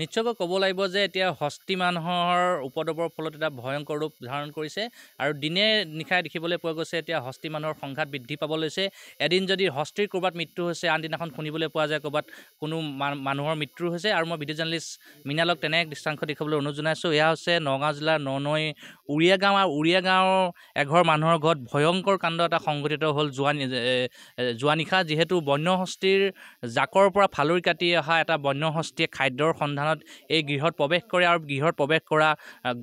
নিশ্চয়কৈ ক'ব লাগিব যে এতিয়া হস্তি মানুহৰ উপদ্ৰৱৰ ফলত এটা ভয়ংকৰ ৰূপ ধাৰণ কৰিছে আৰু দিনে নিশাই দেখিবলৈ পোৱা গৈছে এতিয়া হস্তি মানুহৰ সংঘাত বৃদ্ধি পাব লৈছে। এদিন যদি হস্তিৰ ক'ৰবাত মৃত্যু হৈছে আন দিনাখন শুনিবলৈ পোৱা যায় ক'ৰবাত কোনো মানুহৰ মৃত্যু হৈছে। আৰু মই ভিডিঅ' জাৰ্নেলিষ্ট মৃণালক তেনে এক দৃশ্যাংশ দেখুৱাবলৈ অনুৰোধ জনাইছোঁ। এয়া হৈছে নগাঁও জিলাৰ ননৈ উৰিয়া গাঁও আৰু উৰিয়া গাঁৱৰ এঘৰ মানুহৰ ঘৰত ভয়ংকৰ কাণ্ড এটা সংঘটিত হ'ল যোৱা নিশা। যিহেতু বন্য হস্তিৰ জাকৰ পৰা ফালৰি কাটি অহা এটা বন্য হস্তিয়ে খাদ্যৰ সন্ধানত এই গৃহত প্ৰৱেশ কৰে আৰু গৃহত প্ৰৱেশ কৰা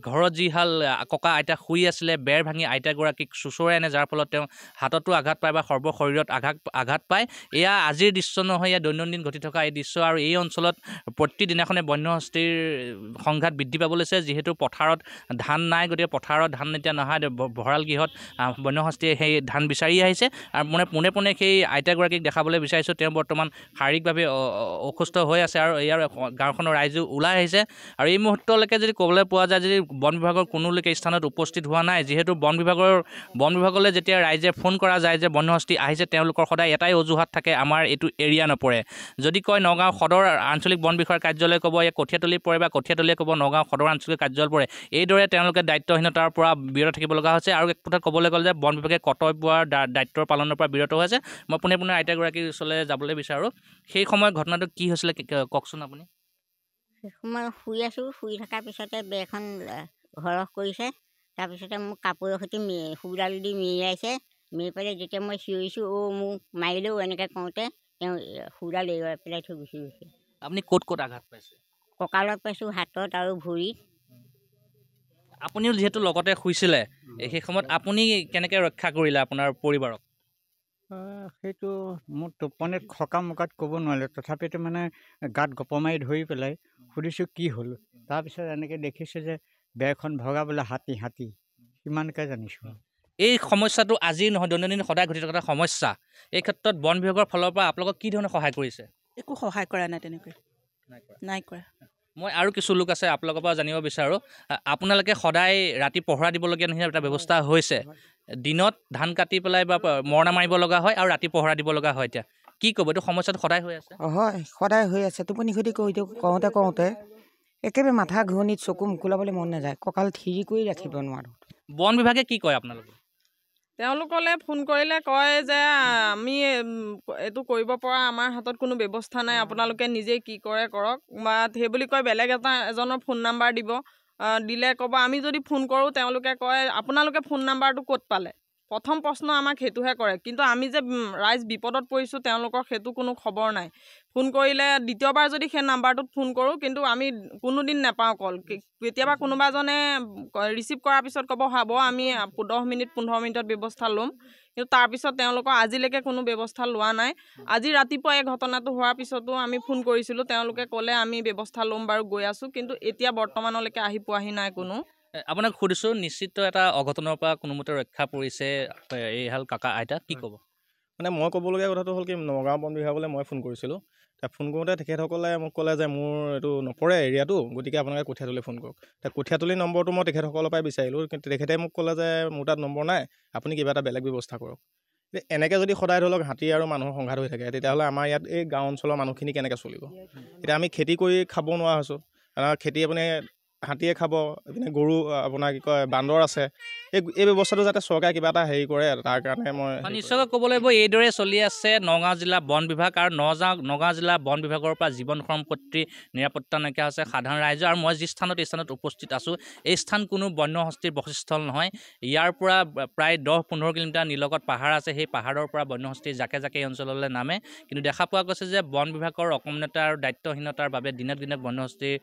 ঘৰত যিহাল ককা আইতা শুই আছিলে বেৰ ভাঙি আইতাগৰাকীক চুচৰাই আনে, যাৰ ফলত তেওঁ হাততো আঘাত পায় বা সৰ্বশৰীৰত আঘাত পায়। এয়া আজিৰ দৃশ্য নহয়, এয়া দৈনন্দিন ঘটি থকা এই দৃশ্য। আৰু এই অঞ্চলত প্ৰতিদিনাখনে বন্য হস্তিৰ সংঘাত বৃদ্ধি পাব লৈছে। যিহেতু পথাৰত ধান নাই, গতিকে পথাৰত ধান এতিয়া নহয়, ভঁৰাল গৃহত বন্য হস্তিয়ে সেই ধান বিচাৰি আহিছে। আৰু পোনে পোনে সেই আইতাগৰাকীক দেখাবলৈ বিচাৰিছোঁ তেওঁ বৰ্তমান শাৰীৰিকভাৱে অসুস্থ হৈ আছে আৰু ইয়াৰ গাঁওখনৰ ৰাইজো ওলাই আহিছে। আৰু এই মুহূৰ্তলৈকে যদি ক'বলৈ পোৱা যায় যদি বন বিভাগৰ কোনো লোকে স্থানত উপস্থিত হোৱা নাই। যিহেতু বন বিভাগলৈ যেতিয়া ৰাইজে ফোন কৰা যায় যে বন্য হস্তি আহিছে, তেওঁলোকৰ সদায় এটাই অজুহাত থাকে, আমাৰ এইটো এৰিয়া নপৰে। যদি কয় নগাঁও সদৰ আঞ্চলিক বন বিষয়াৰ কাৰ্যালয় ক'ব এই কঠীয়াতলী পৰে বা কঠীয়াতলীয়ে ক'ব নগাঁও সদৰ আঞ্চলিক কাৰ্যালয় পৰে। এইদৰে তেওঁলোকে দায়িত্বহীনতাৰ পৰা বিৰত থাকিব লগা হৈছে। আৰু এক কথাত ক'বলৈ গ'লে যে বন বিভাগে কৰ্তব্য দায়িত্বৰ পালনৰ পৰা বিৰত হৈছে। মই পোনে আইতাগৰাকীৰ ওচৰলৈ যাবলৈ বিচাৰোঁ। সেই সময়ত ঘটনাটো কি হৈছিলে কওকচোন আপুনি। মই শুই আছোঁ, শুই থকাৰ পিছতে বেৰখন ঘৰহ কৰিছে। তাৰপিছতে মোক কাপোৰৰ সৈতে শুকডাল দি মেৰিয়াইছে। মেৰি পেলাই যেতিয়া মই চিঞৰিছোঁ মোক মাৰিলেও এনেকৈ কওঁতে তেওঁ শুকডাল এৰুৱাই পেলাই থৈ গুচি গৈছে। আপুনি ক'ত আঘাত পাইছে? কঁকালত পাইছোঁ, হাতত আৰু ভৰিত। আপুনিও যিহেতু লগতে শুইছিলে, সেই সময়ত আপুনি কেনেকৈ ৰক্ষা কৰিলে আপোনাৰ পৰিবাৰক? সেইটো মোৰ টোপনিত সকামকাত ক'ব নোৱাৰিলোঁ। তথাপিতো মানে গাত গপ মাৰি ধৰি পেলাই সুধিছোঁ কি হ'ল। তাৰপিছত এনেকৈ দেখিছোঁ যে বেৰখন ভগাবলৈ হাতী সিমানকৈ জানিছোঁ। এই সমস্যাটো আজিৰ নহয়, দৈনন্দিন সদায় ঘটি থকা সমস্যা। এই ক্ষেত্ৰত বন বিভাগৰ ফালৰ পৰা আপোনালোকক কি ধৰণে সহায় কৰিছে? একো সহায় কৰা নাই, তেনেকৈ নাই কৰা। মই আৰু কিছু লোক আছে আপোনালোকৰ পৰা জানিব বিচাৰোঁ। আপোনালোকে সদায় ৰাতি পহৰা দিবলগীয়া নিচিনা এটা ব্যৱস্থা হৈছে। দিনত ধান কাটি পেলাই বা মৰণা মাৰিব লগা হয় আৰু ৰাতি পহৰা দিব লগা হয়। এতিয়া কি ক'ব, এইটো সমস্যাটো সদায় হৈ আছে? হয়, সদায় হৈ আছে। টোপনি ক্ষতি কওঁতে একেবাৰে মাথা ঘূৰণিত চকু মোকোলাবলৈ মন নাযায়, কঁকাল থিৰি কৰি ৰাখিব নোৱাৰোঁ। বন বিভাগে কি কয় আপোনালোকে? তেওঁলোকলৈ ফোন কৰিলে কয় যে আমি এইটো কৰিব পৰা আমাৰ হাতত কোনো ব্যৱস্থা নাই, আপোনালোকে নিজেই কি কৰে কৰক বা সেই বুলি কয়। বেলেগ এজনৰ ফোন নাম্বাৰ দিলে ক'ব, আমি যদি ফোন কৰোঁ তেওঁলোকে কয় আপোনালোকে ফোন নাম্বাৰটো ক'ত পালে। প্ৰথম প্ৰশ্ন আমাক সেইটোহে কৰে, কিন্তু আমি যে ৰাইজ বিপদত পৰিছোঁ তেওঁলোকৰ সেইটো কোনো খবৰ নাই। ফোন কৰিলে দ্বিতীয়বাৰ যদি সেই নাম্বাৰটোত ফোন কৰোঁ, কিন্তু আমি কোনোদিন নাপাওঁ কল। কেতিয়াবা কোনোবাজনে ৰিচিভ কৰাৰ পিছত ক'ব হ'ব আমি 10 মিনিট 15 মিনিটত ব্যৱস্থা ল'ম, কিন্তু তাৰপিছত তেওঁলোকৰ আজিলৈকে কোনো ব্যৱস্থা লোৱা নাই। আজি ৰাতিপুৱা এই ঘটনাটো হোৱাৰ পিছতো আমি ফোন কৰিছিলোঁ, তেওঁলোকে ক'লে আমি ব্যৱস্থা ল'ম বাৰু, গৈ আছোঁ, কিন্তু এতিয়া বৰ্তমানলৈকে আহি পোৱাহি নাই কোনো। আপোনাক সুধিছোঁ, নিশ্চিত এটা অঘটনৰ পৰা কোনোমতে ৰক্ষা পৰিছে এইহাল কাকা আইতা, কি ক'ব? মানে মই ক'বলগীয়া কথাটো হ'ল কি, নগাঁও বন বিভাগলৈ মই ফোন কৰিছিলোঁ। ফোন কৰোঁতে তেখেতসকলে মোক ক'লে যে মোৰ এইটো নপৰে এৰিয়াটো, গতিকে আপোনালোকে কঠীয়াতলী ফোন কৰক। কঠীয়াতলী নম্বৰটো মই তেখেতসকলৰ পৰাই বিচাৰিলোঁ, কিন্তু তেখেতে মোক ক'লে যে মোৰ তাত নম্বৰ নাই, আপুনি কিবা এটা বেলেগ ব্যৱস্থা কৰক। এনেকৈ যদি সদায় ধৰি লওক হাতী আৰু মানুহৰ সংঘাত হৈ থাকে, তেতিয়াহ'লে আমাৰ ইয়াত এই গাঁও অঞ্চলৰ মানুহখিনি কেনেকৈ চলিব? এতিয়া আমি খেতি কৰি খাব নোৱাৰা হৈছোঁ। খেতি আপুনি হাতীয়ে খাব, এইপিনে গৰু আপোনাৰ কি কয় বান্দৰ আছে। এই ব্যৱস্থাটো যাতে চৰকাৰে কিবা এটা হেৰি কৰে, তাৰ কাৰণে মই নিশ্চয়কৈ ক'ব লাগিব। এইদৰে চলি আছে নগাঁও জিলা বন বিভাগ আৰু নগাঁও জিলা বন বিভাগৰ পৰা জীৱন সম্পত্তি নিৰাপত্তা নাইকিয়া হৈছে সাধাৰণ ৰাইজৰ। আৰু মই যি স্থানত এই স্থানত উপস্থিত আছোঁ, এই স্থান কোনো বন্য হস্তিৰ বসতিস্থল নহয়। ইয়াৰ পৰা প্ৰায় 10-15 কিলোমিটাৰ নিলগত পাহাৰ আছে। সেই পাহাৰৰ পৰা বন্য হস্তি জাকে এই অঞ্চললৈ নামে। কিন্তু দেখা পোৱা গৈছে যে বন বিভাগৰ অকমনতা আৰু দায়িত্বহীনতাৰ বাবে দিনক দিনে বন্য হস্তিৰ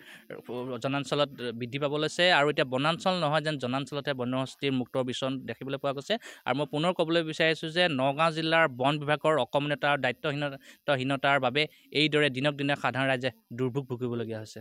জনাঞ্চলত বৃদ্ধি পাব লৈছে। আৰু এতিয়া বনাঞ্চল নহয় যেন জনাঞ্চলতে বন্য হস্তিৰ মুক্ত বিচৰণ দেখিবলৈ পোৱা গৈছে। আৰু মই পুনৰ ক'বলৈ বিচাৰিছোঁ যে নগাঁও জিলাৰ বন বিভাগৰ অকমনতা আৰু দায়িত্বহীনতাৰ বাবে এইদৰে দিনক দিনে সাধাৰণ ৰাইজে দুৰ্ভোগ ভুগিবলগীয়া হৈছে।